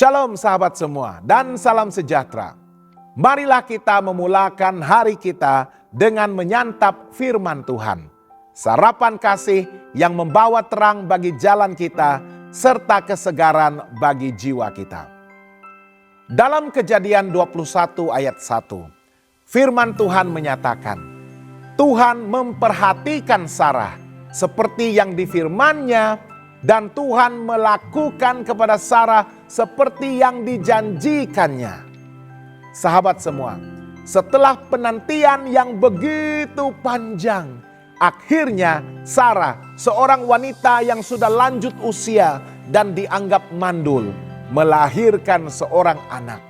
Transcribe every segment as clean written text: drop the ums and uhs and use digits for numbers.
Shalom sahabat semua dan salam sejahtera. Marilah kita memulakan hari kita dengan menyantap firman Tuhan. Sarapan kasih yang membawa terang bagi jalan kita serta kesegaran bagi jiwa kita. Dalam Kejadian 21 ayat 1, firman Tuhan menyatakan, Tuhan memperhatikan Sarah seperti yang difirman-Nya dan Tuhan melakukan kepada Sarah seperti yang dijanjikannya. Sahabat semua, setelah penantian yang begitu panjang, akhirnya Sarah, seorang wanita yang sudah lanjut usia dan dianggap mandul, melahirkan seorang anak,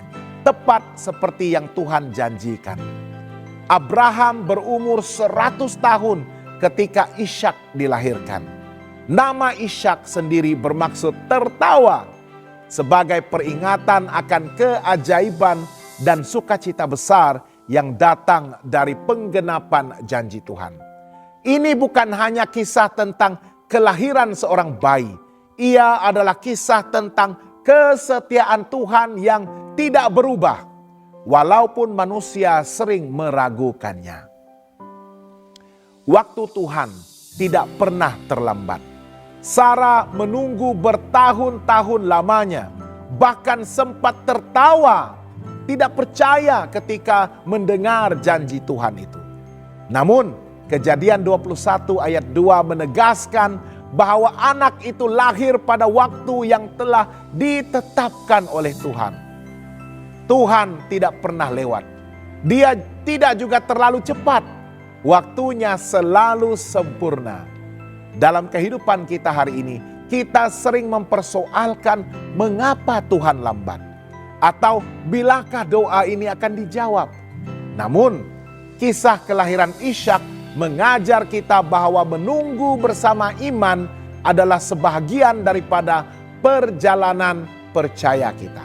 tepat seperti yang Tuhan janjikan. Abraham berumur 100 tahun ketika Ishak dilahirkan. Nama Ishak sendiri bermaksud tertawa, sebagai peringatan akan keajaiban dan sukacita besar yang datang dari penggenapan janji Tuhan. Ini bukan hanya kisah tentang kelahiran seorang bayi. Ia adalah kisah tentang kesetiaan Tuhan yang tidak berubah, walaupun manusia sering meragukannya. Waktu Tuhan tidak pernah terlambat. Sarah menunggu bertahun-tahun lamanya, bahkan sempat tertawa, tidak percaya ketika mendengar janji Tuhan itu. Namun, Kejadian 21 ayat 2 menegaskan bahwa anak itu lahir pada waktu yang telah ditetapkan oleh Tuhan. Tuhan tidak pernah lewat. Dia tidak juga terlalu cepat. Waktunya selalu sempurna. Dalam kehidupan kita hari ini, kita sering mempersoalkan mengapa Tuhan lambat. Atau bilakah doa ini akan dijawab. Namun, kisah kelahiran Ishak mengajar kita bahwa menunggu bersama iman adalah sebahagian daripada perjalanan percaya kita.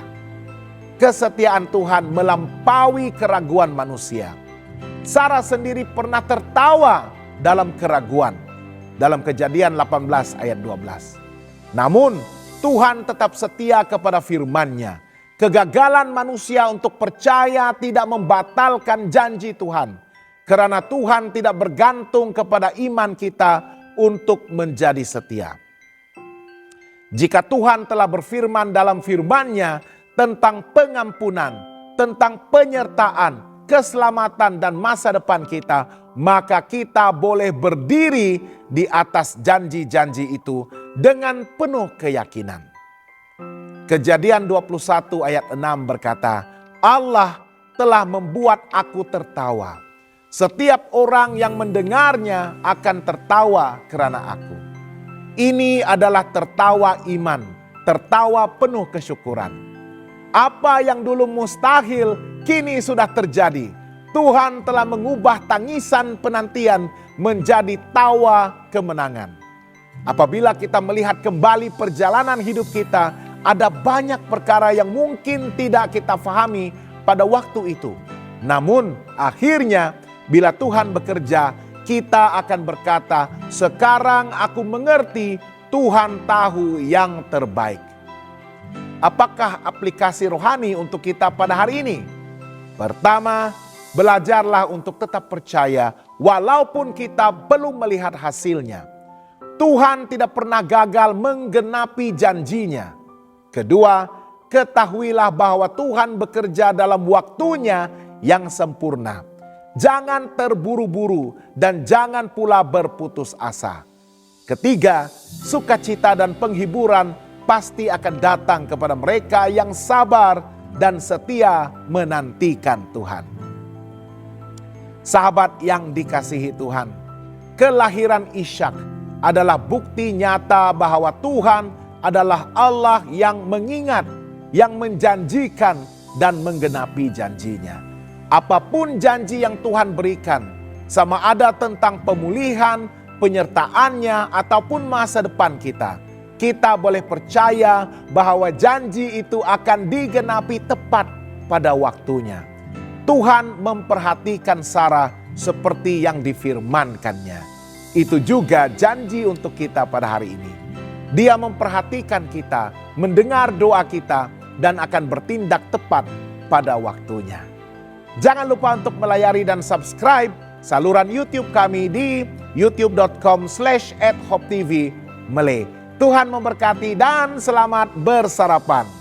Kesetiaan Tuhan melampaui keraguan manusia. Sarah sendiri pernah tertawa dalam keraguan. Dalam Kejadian 18 ayat 12. Namun Tuhan tetap setia kepada firman-Nya. Kegagalan manusia untuk percaya tidak membatalkan janji Tuhan. Karena Tuhan tidak bergantung kepada iman kita untuk menjadi setia. Jika Tuhan telah berfirman dalam firman-Nya tentang pengampunan, tentang penyertaan, keselamatan dan masa depan kita, maka kita boleh berdiri di atas janji-janji itu dengan penuh keyakinan. Kejadian 21 ayat 6 berkata, Allah telah membuat aku tertawa. Setiap orang yang mendengarnya akan tertawa karena aku. Ini adalah tertawa iman, tertawa penuh kesyukuran. Apa yang dulu mustahil kini sudah terjadi. Tuhan telah mengubah tangisan penantian menjadi tawa kemenangan. Apabila kita melihat kembali perjalanan hidup kita, ada banyak perkara yang mungkin tidak kita fahami pada waktu itu. Namun akhirnya bila Tuhan bekerja, kita akan berkata, sekarang aku mengerti, Tuhan tahu yang terbaik. Apakah aplikasi rohani untuk kita pada hari ini? Pertama, belajarlah untuk tetap percaya walaupun kita belum melihat hasilnya. Tuhan tidak pernah gagal menggenapi janjinya. Kedua, ketahuilah bahwa Tuhan bekerja dalam waktunya yang sempurna. Jangan terburu-buru dan jangan pula berputus asa. Ketiga, sukacita dan penghiburan pasti akan datang kepada mereka yang sabar dan setia menantikan Tuhan. Sahabat yang dikasihi Tuhan, kelahiran Ishak adalah bukti nyata bahwa Tuhan adalah Allah yang mengingat, yang menjanjikan dan menggenapi janjinya. Apapun janji yang Tuhan berikan, sama ada tentang pemulihan, penyertaannya ataupun masa depan kita, kita boleh percaya bahwa janji itu akan digenapi tepat pada waktunya. Tuhan memperhatikan Sarah seperti yang difirmankannya. Itu juga janji untuk kita pada hari ini. Dia memperhatikan kita, mendengar doa kita, dan akan bertindak tepat pada waktunya. Jangan lupa untuk melayari dan subscribe saluran YouTube kami di youtube.com/@hoptv Malay. Tuhan memberkati dan selamat bersarapan.